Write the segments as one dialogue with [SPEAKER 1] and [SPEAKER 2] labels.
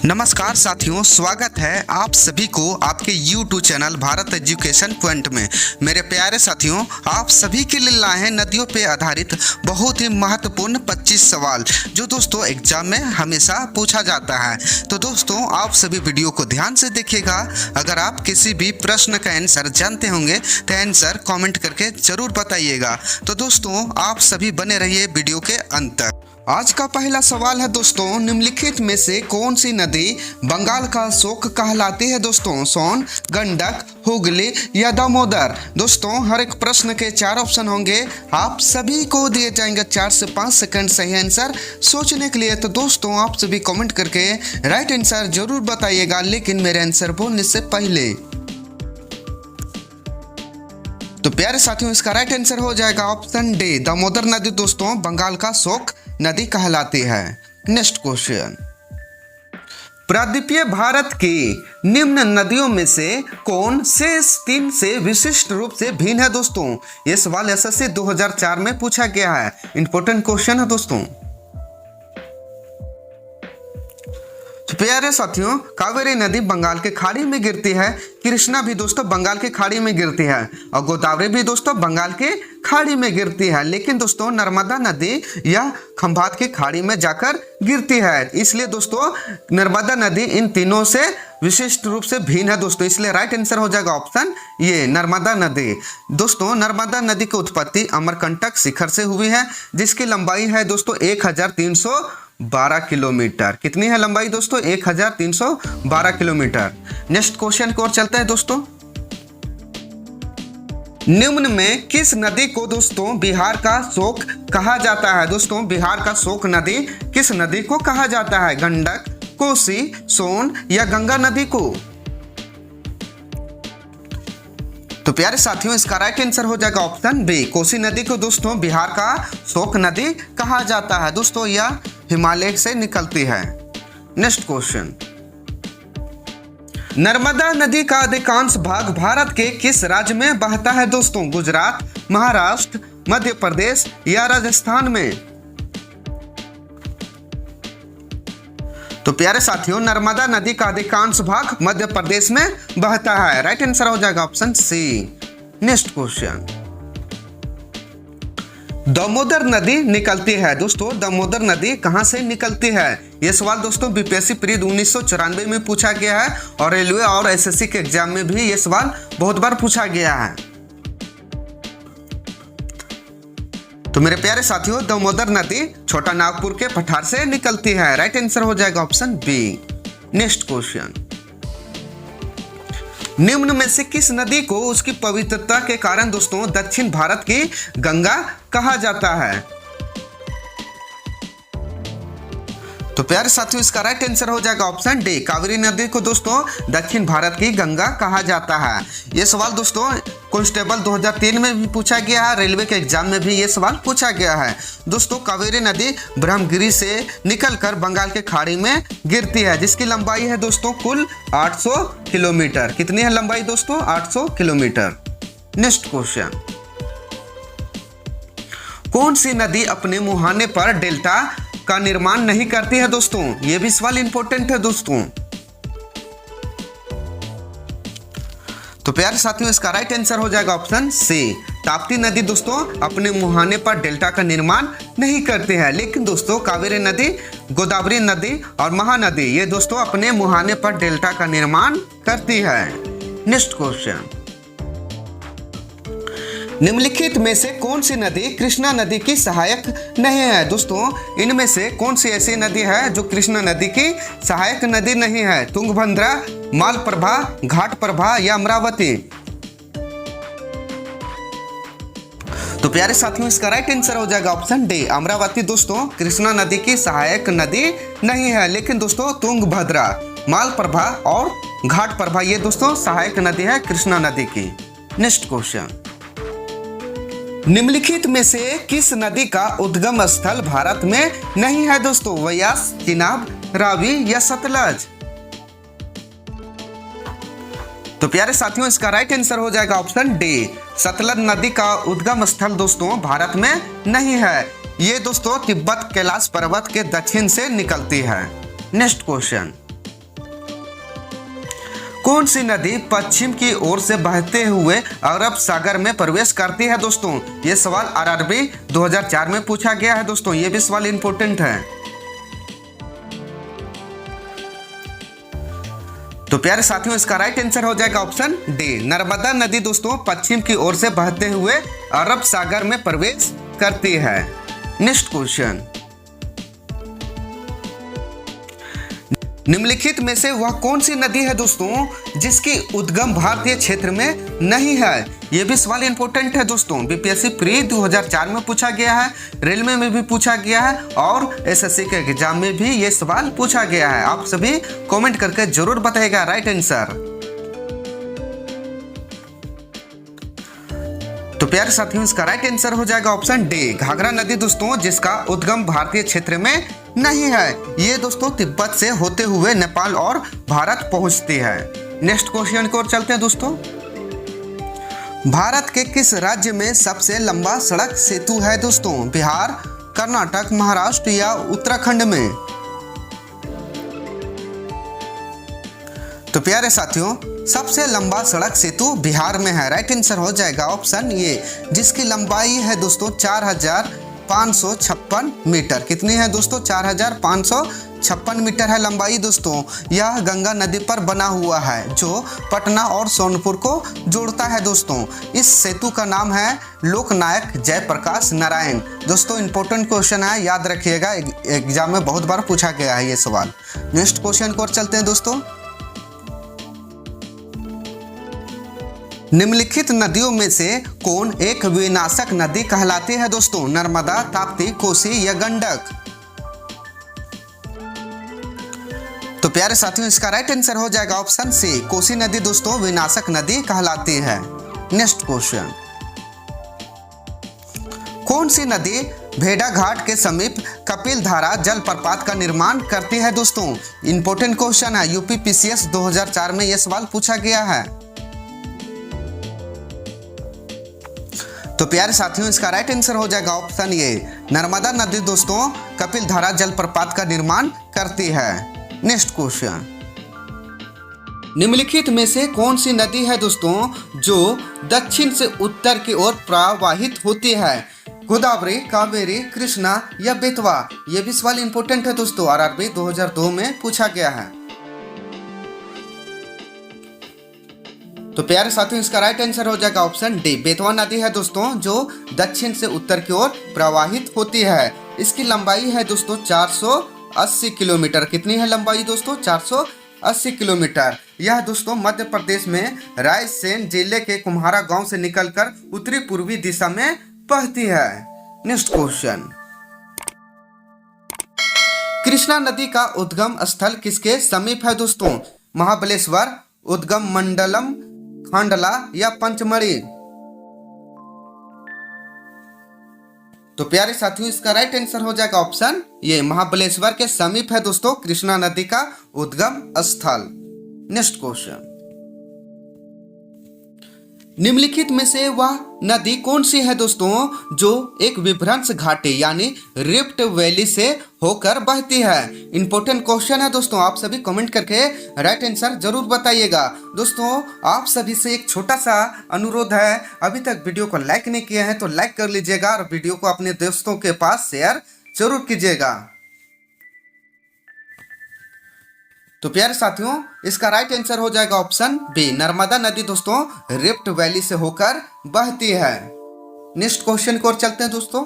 [SPEAKER 1] नमस्कार साथियों, स्वागत है आप सभी को आपके YouTube channel Bharat education point में। मेरे प्यारे साथियों, आप सभी के लिए लाए हैं नदियों पे आधारित बहुत ही महत्वपूर्ण 25 सवाल जो दोस्तों एग्जाम में हमेशा पूछा जाता है। तो दोस्तों आप सभी वीडियो को ध्यान से देखिएगा। अगर आप किसी भी प्रश्न का आंसर जानते होंगे तो आंसर कमेंट करके जरूर बताइएगा। तो दोस्तों आप सभी बने रहिए वीडियो के अंत तक। आज का पहला सवाल है दोस्तों, निम्नलिखित में से कौन सी नदी बंगाल का शोक कहलाती है? दोस्तों सोन, गंडक, हुगली या दामोदर। दोस्तों हर एक प्रश्न के 4 ऑप्शन होंगे, आप सभी को दिए जाएंगे 4 से 5 सेकंड सही आंसर सोचने के लिए। तो दोस्तों आप सभी कमेंट करके राइट आंसर जरूर बताइएगा, लेकिन मेरे आंसर बोलने से पहले। तो प्यारे साथियों इसका राइट आंसर हो जाएगा ऑप्शन डी, दामोदर नदी दोस्तों बंगाल का शोक नदी कहलाती है। नेक्स्ट क्वेश्चन, प्रायद्वीपीय भारत की निम्न नदियों में से कौन शेष 3 से विशिष्ट रूप से भिन्न है? दोस्तों ये सवाल एसएससी 2004 में पूछा गया है, इंपॉर्टेंट क्वेश्चन है दोस्तों। तो प्यारे साथियों, कावेरी नदी बंगाल के खाड़ी में गिरती है, कृष्णा भी दोस्तों बंगाल के खाड़ी में गिरती है और गोदावरी भी दोस्तों बंगाल के खाड़ी में गिरती है। लेकिन दोस्तों नर्मदा नदी या खंभात की खाड़ी में जाकर गिरती है, इसलिए दोस्तों नर्मदा नदी इन तीनों से विशिष्ट रूप से भिन्न है दोस्तों। इसलिए राइट आंसर हो जाएगा ऑप्शन ये, नर्मदा नदी। दोस्तों नर्मदा नदी की उत्पत्ति अमरकंटक शिखर से हुई है, जिसकी लंबाई है दोस्तों 1312 किलोमीटर। कितनी है लंबाई दोस्तों? 1312 किलोमीटर। नेक्स्ट क्वेश्चन की ओर चलते हैं दोस्तों। निम्न में किस नदी को दोस्तों बिहार का शोक कहा जाता है? दोस्तों बिहार का शोक नदी किस नदी को कहा जाता है? गंडक, कोसी, सोन या गंगा नदी को? तो प्यारे साथियों इसका राइट आंसर हो जाएगा ऑप्शन बी, कोसी नदी को दोस्तों बिहार का शोक नदी कहा जाता है। दोस्तों यह हिमालय से निकलती है। नेक्स्ट क्वेश्चन, नर्मदा नदी का अधिकांश भाग भारत के किस राज्य में बहता है? दोस्तों गुजरात, महाराष्ट्र, मध्य प्रदेश या राजस्थान में? तो प्यारे साथियों नर्मदा नदी का अधिकांश भाग मध्य प्रदेश में बहता है। राइट आंसर हो जाएगा option C. Next question, Damodar नदी निकलती है दोस्तों, दामोदर नदी कहां से निकलती है? यह सवाल दोस्तों बीपीएससी प्री 1994 में पूछा गया है और रेलवे और एसएससी के एग्जाम में भी यह सवाल बहुत बार पूछा गया है। तो मेरे प्यारे साथियों दामोदर नदी छोटा नागपुर के पठार से निकलती है। राइट आंसर हो जाएगा ऑप्शन बी। नेक्स्ट क्वेश्चन, निम्न में से किस नदी को उसकी पवित्रता के कारण दोस्तों दक्षिण भारत की गंगा कहा जाता है? तो प्यारे साथियों इसका राइट आंसर हो जाएगा ऑप्शन डी, कावेरी नदी को दोस्तों दक्षिण भारत की गंगा कहा जाता है। यह सवाल दोस्तों कांस्टेबल 2003 में भी पूछा गया है, रेलवे के एग्जाम में भी यह सवाल पूछा गया है। दोस्तों कावेरी नदी ब्रह्मगिरी से निकलकर बंगाल के खाड़ी में गिरती है, जिसकी लंबाई है दोस्तों कुल 800 किलोमीटर। कितनी है लंबाई दोस्तों? 800 किलोमीटर। नेक्स्ट क्वेश्चन, कौन सी नदी अपने मुहाने पर डेल्टा का निर्माण नहीं करती है? दोस्तों यह भी सवाल इंपॉर्टेंट है दोस्तों। तो प्यारे साथियों इसका राइट आंसर हो जाएगा ऑप्शन सी, ताप्ती नदी दोस्तों अपने मुहाने पर डेल्टा का निर्माण नहीं करती है। लेकिन दोस्तों कावेरी नदी, गोदावरी नदी और महानदी ये दोस्तों अपने मुहाने पर डेल्टा का निर्माण करती है। नेक्स्ट क्वेश्चन, निम्नलिखित में से कौन सी नदी कृष्णा नदी की सहायक नहीं है? दोस्तों इनमें से कौन सी ऐसी नदी है जो कृष्णा नदी की सहायक नदी नहीं है? तुंगभद्रा, मालप्रभा, घाटप्रभा या अमरावती? तो प्यारे साथियों इसका राइट आंसर हो जाएगा ऑप्शन डी, अमरावती दोस्तों कृष्णा नदी की सहायक नदी नहीं है। लेकिन दोस्तों तुंगभद्रा, मालप्रभा और घाटप्रभा ये दोस्तों सहायक नदी है कृष्णा नदी की। नेक्स्ट क्वेश्चन, निम्नलिखित में से किस नदी का उद्गम स्थल भारत में नहीं है? दोस्तों व्यास, चिनाब, रावी या सतलज? तो प्यारे साथियों इसका राइट आंसर हो जाएगा ऑप्शन डी, सतलज नदी का उद्गम स्थल दोस्तों भारत में नहीं है। ये दोस्तों तिब्बत कैलाश पर्वत के दक्षिण से निकलती है। नेक्स्ट क्वेश्चन, कौन सी नदी पश्चिम की ओर से बहते हुए अरब सागर में प्रवेश करती है दोस्तों? ये सवाल आरआरबी 2004 में पूछा गया है दोस्तों, ये भी सवाल इंपॉर्टेंट है। तो प्यारे साथियों, इसका राइट आंसर हो जाएगा ऑप्शन डी, नर्मदा नदी दोस्तों पश्चिम की ओर से बहते हुए अरब सागर में प्रवेश करती है। नेक्स्ट क्वेश्चन, निम्नलिखित में से वह कौन सी नदी है दोस्तों जिसकी उद्गम भारतीय क्षेत्र में नहीं है? यह भी सवाल इंपॉर्टेंट है दोस्तों, बीपीएससी प्री 2004 में पूछा गया है, रेलवे में भी पूछा गया है और एसएससी के एग्जाम में भी ये सवाल पूछा गया है। आप सभी कमेंट करके जरूर बताइएगा राइट आंसर। तो प्यारे साथियों, इसका राइट आंसर हो जाएगा ऑप्शन डी, घाघरा नदी दोस्तों जिसका उद्गम भारतीय क्षेत्र में नहीं है। ये दोस्तों तिब्बत से होते हुए नेपाल और भारत पहुंचती है। नेक्स्ट क्वेश्चन की ओर चलते हैं दोस्तों। भारत के किस राज्य में सबसे लंबा सड़क सेतु है दोस्तों? बिहार, कर्नाटक, महाराष्ट्र या उत्तराखंड में? तो प्यारे साथियों, सबसे लंबा सड़क सेतु बिहार में है। राइट आंसर हो जाएगा ऑप्शन ए, जिसकी लंबाई है दोस्तों 4556 मीटर। कितनी है दोस्तों? 4556 मीटर है लंबाई दोस्तों। यह गंगा नदी पर बना हुआ है जो पटना और सोनपुर को जोड़ता है दोस्तों। इस सेतु का नाम है लोकनायक जयप्रकाश नारायण। दोस्तों इंपॉर्टेंट क्वेश्चन है, याद रखिएगा, एग्जाम में बहुत बार पूछा गया है ये सवाल। नेक्स्ट क्वेश्चन की ओर चलते हैं दोस्तों। निम्नलिखित नदियों में से कौन एक विनाशक नदी कहलाती है दोस्तों? नर्मदा, ताप्ती, कोसी या गंडक? तो प्यारे साथियों, इसका राइट आंसर हो जाएगा ऑप्शन सी, कोसी नदी दोस्तों विनाशक नदी कहलाती है। नेक्स्ट क्वेश्चन, कौन सी नदी भेड़ा घाट के समीप कपिल धारा जलप्रपात का निर्माण करती है दोस्तों? इंपॉर्टेंट क्वेश्चन है, यूपी पीसीएस 2004 में यह सवाल पूछा गया है। तो प्यारे साथियों, इसका राइट आंसर हो जाएगा ऑप्शन ए, नर्मदा नदी दोस्तों कपिल धारा जलप्रपात का निर्माण करती है। नेक्स्ट क्वेश्चन, निम्नलिखित में से कौन सी नदी है दोस्तों जो दक्षिण से उत्तर की ओर प्रवाहित होती है? गोदावरी, कावेरी, कृष्णा या बेतवा? यह भी सवाल इंपॉर्टेंट है दोस्तों, आरआरबी 2002 में पूछा गया है। तो प्यारे साथियों, इसका राइट आंसर हो जाएगा ऑप्शन डी, बेतवा नदी है दोस्तों जो दक्षिण से उत्तर की ओर प्रवाहित होती है। इसकी लंबाई है दोस्तों 480 किलोमीटर। कितनी है लंबाई दोस्तों? 480 किलोमीटर। यह दोस्तों मध्य प्रदेश में रायसेन जिले के कुम्हारा गांव से निकलकर उत्तरी पूर्वी दिशा में बहती है। नेक्स्ट क्वेश्चन, कृष्णा नदी का उद्गम स्थल किसके समीप है दोस्तों? महाबलेश्वर, उद्गम मंडलम, खांडला या पंचमढ़ी? तो प्यारे साथियों, इसका राइट आंसर हो जाएगा ऑप्शन ये, महाबलेश्वर के समीप है दोस्तों कृष्णा नदी का उद्गम स्थल। नेक्स्ट क्वेश्चन, निम्नलिखित में से वह नदी कौन सी है दोस्तों जो एक विभ्रंश घाटी यानी रिफ्ट वैली से होकर बहती है? इंपॉर्टेंट क्वेश्चन है दोस्तों, आप सभी कमेंट करके राइट आंसर जरूर बताइएगा। दोस्तों आप सभी से एक छोटा सा अनुरोध है, अभी तक वीडियो को लाइक नहीं किया है तो लाइक कर लीजिएगा और वीडियो को अपने दोस्तों के पास शेयर जरूर कीजिएगा। तो प्यारे साथियों, इसका राइट आंसर हो जाएगा ऑप्शन बी, नर्मदा नदी दोस्तों रिफ्ट वैली से होकर बहती है। नेक्स्ट क्वेश्चन की ओर चलते हैं दोस्तों।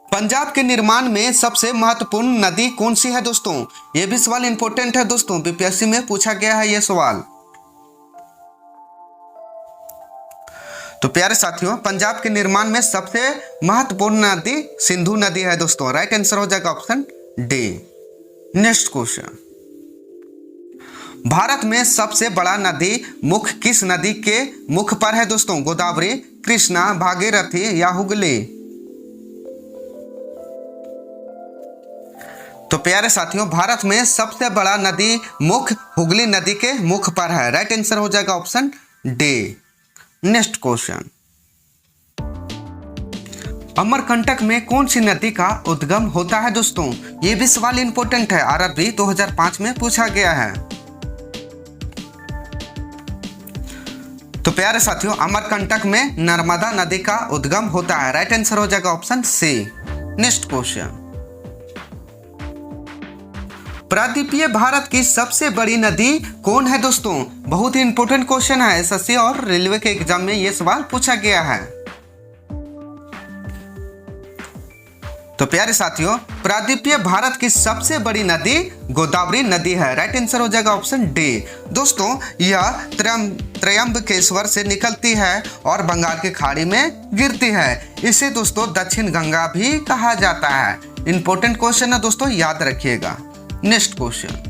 [SPEAKER 1] पंजाब के निर्माण में सबसे महत्वपूर्ण नदी कौन सी है दोस्तों? यह भी सवाल इंपॉर्टेंट है दोस्तों, बीपीएससी में पूछा गया है यह सवाल। तो प्यारे साथियों, पंजाब के निर्माण में सबसे महत्वपूर्ण नदी सिंधु नदी है दोस्तों। राइट आंसर हो जाएगा option D. Next question, Bharat में सबसे बड़ा नदी मुख किस नदी के मुख पर है दोस्तों? गोदावरी, कृष्णा, भागीरथी या हुगली? तो प्यारे साथियों, भारत में सबसे बड़ा नदी मुख हुगली नदी के मुख पर है। राइट आंसर हो जाएगा option D. Next question, Amarkantak में कौन सी नदी का उद्गम होता है दोस्तों? ये भी सवाल इंपॉर्टेंट है, आरआरबी 2005 में पूछा गया है। प्यारे साथियों, अमरकंटक में नर्मदा नदी का उद्गम होता है। राइट आंसर हो जाएगा ऑप्शन सी। नेक्स्ट क्वेश्चन, प्रायद्वीपीय भारत की सबसे बड़ी नदी कौन है दोस्तों? बहुत ही इंपॉर्टेंट क्वेश्चन है, एसएससी और रेलवे के एग्जाम में यह सवाल पूछा गया है। तो प्यारे साथियों, प्रायद्वीपीय भारत की सबसे बड़ी नदी गोदावरी नदी है। राइट आंसर हो जाएगा ऑप्शन डी। दोस्तों, यह त्रयंबकेश्वर से निकलती है और बंगाल की खाड़ी में गिरती है। इसे दोस्तों दक्षिण गंगा भी कहा जाता है। इंपॉर्टेंट क्वेश्चन है दोस्तों, याद रखिएगा। नेक्स्ट क्वेश्चन,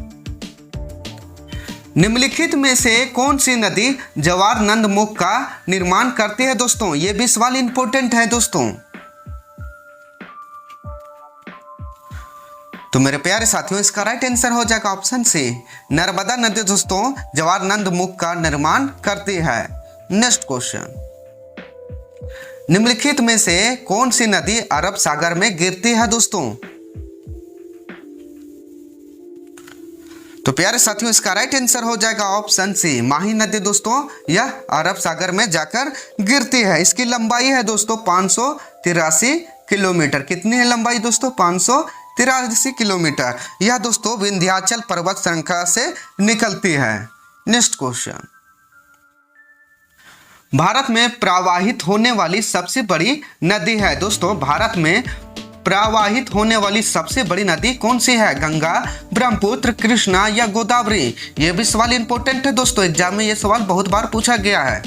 [SPEAKER 1] निम्नलिखित में से कौन सी नदी जवार नंद मुख का निर्माण करती है दोस्तों? ये भी सवाल इंपॉर्टेंट है दोस्तों। तो मेरे प्यारे साथियों, इसका राइट आंसर हो जाएगा ऑप्शन सी। नर्मदा नदी दोस्तों जवार नंद मुख का निर्माण करती है। नेक्स्ट क्वेश्चन, निम्नलिखित में से कौन सी नदी अरब सागर में गिरती है दोस्तों? तो प्यारे साथियों, इसका राइट आंसर हो जाएगा ऑप्शन सी। माही नदी दोस्तों यह अरब सागर में जाकर गिरती है। इसकी लंबाई है दोस्तों 583 किलोमीटर। कितनी है लंबाई दोस्तों? 583 किलोमीटर। यह दोस्तों विंध्याचल पर्वत श्रृंखला से निकलती है। नेक्स्ट क्वेश्चन, भारत में प्रवाहित होने वाली सबसे बड़ी नदी है दोस्तों। भारत में प्रवाहित होने वाली सबसे बड़ी नदी कौन सी है? गंगा, ब्रह्मपुत्र, कृष्णा या गोदावरी? यह भी सवाल इंपॉर्टेंट है दोस्तों, एग्जाम में यह सवाल बहुत बार पूछा गया है।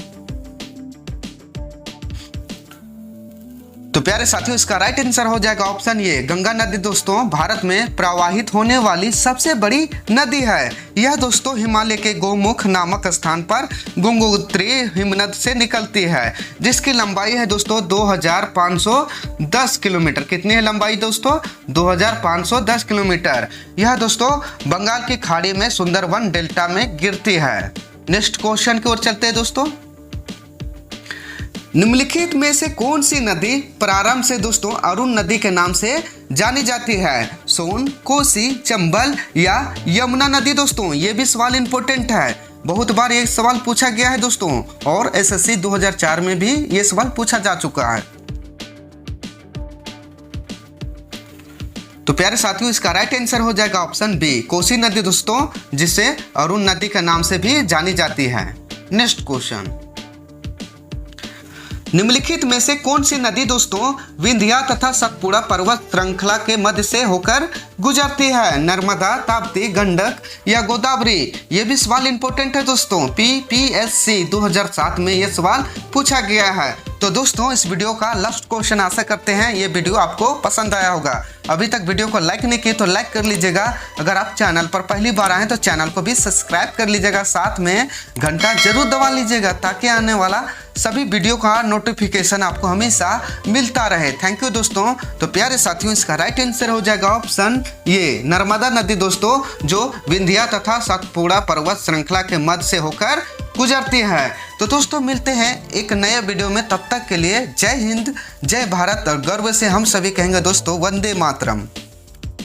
[SPEAKER 1] तो प्यारे साथियों, इसका राइट आंसर हो जाएगा ऑप्शन ए। गंगा नदी दोस्तों भारत में प्रवाहित होने वाली सबसे बड़ी नदी है। यह दोस्तों हिमालय के गोमुख नामक स्थान पर गंगोत्री हिमनद से निकलती है, जिसकी लंबाई है दोस्तों 2510 किलोमीटर। कितनी है लंबाई दोस्तों? 2510 किलोमीटर। यह दोस्तों बंगाल की खाड़ी में सुंदरवन डेल्टा में गिरती है। नेक्स्ट क्वेश्चन की ओर चलते हैं दोस्तों। निम्नलिखित में से कौन सी नदी प्रारंभ से दोस्तों अरुण नदी के नाम से जानी जाती है? सोन, कोसी, चंबल या यमुना नदी दोस्तों? ये भी सवाल इंपॉर्टेंट है, बहुत बार ये सवाल पूछा गया है दोस्तों, और एसएससी 2004 में भी ये सवाल पूछा जा चुका है। तो प्यारे साथियों, इसका राइट आंसर हो जाएगा ऑप्शन बी। कोसी नदी दोस्तों, जिसे अरुण नदी के नाम से भी जानी जाती है। नेक्स्ट क्वेश्चन, निम्नलिखित में से कौन सी नदी दोस्तों विंध्या तथा सतपुड़ा पर्वत श्रृंखला के मध्य से होकर गुजरती है? नर्मदा, ताप्ती, गंडक या गोदावरी? ये भी सवाल इंपॉर्टेंट है दोस्तों, पीपीएससी 2007 में यह सवाल पूछा गया है। तो दोस्तों, इस वीडियो का लास्ट क्वेश्चन आशा करते हैं ये वीडियो आपको पसंद आया होगा। अभी तक वीडियो को लाइक नहीं किए तो लाइक कर लीजिएगा। अगर आप चैनल पर पहली बार आए तो चैनल को भी सब्सक्राइब कर लीजिएगा। साथ में घंटा जरूर दबा लीजिएगा ताकि आने वाला सभी वीडियो का नोटिफिकेशन आपको हमेशा मिलता रहे। थैंक यू दोस्तों। तो प्यारे साथियों, इसका राइट आंसर हो जाएगा ऑप्शन ये, नर्मदा नदी दोस्तों, जो विंध्या तथा सतपुड़ा पर्वत श्रृंखला के मध्य से होकर गुजरती है। तो दोस्तों, मिलते हैं एक नए वीडियो में। तब तक के लिए जय हिंद, जय भारत, और गर्व से हम सभी कहेंगे दोस्तों वंदे मातरम।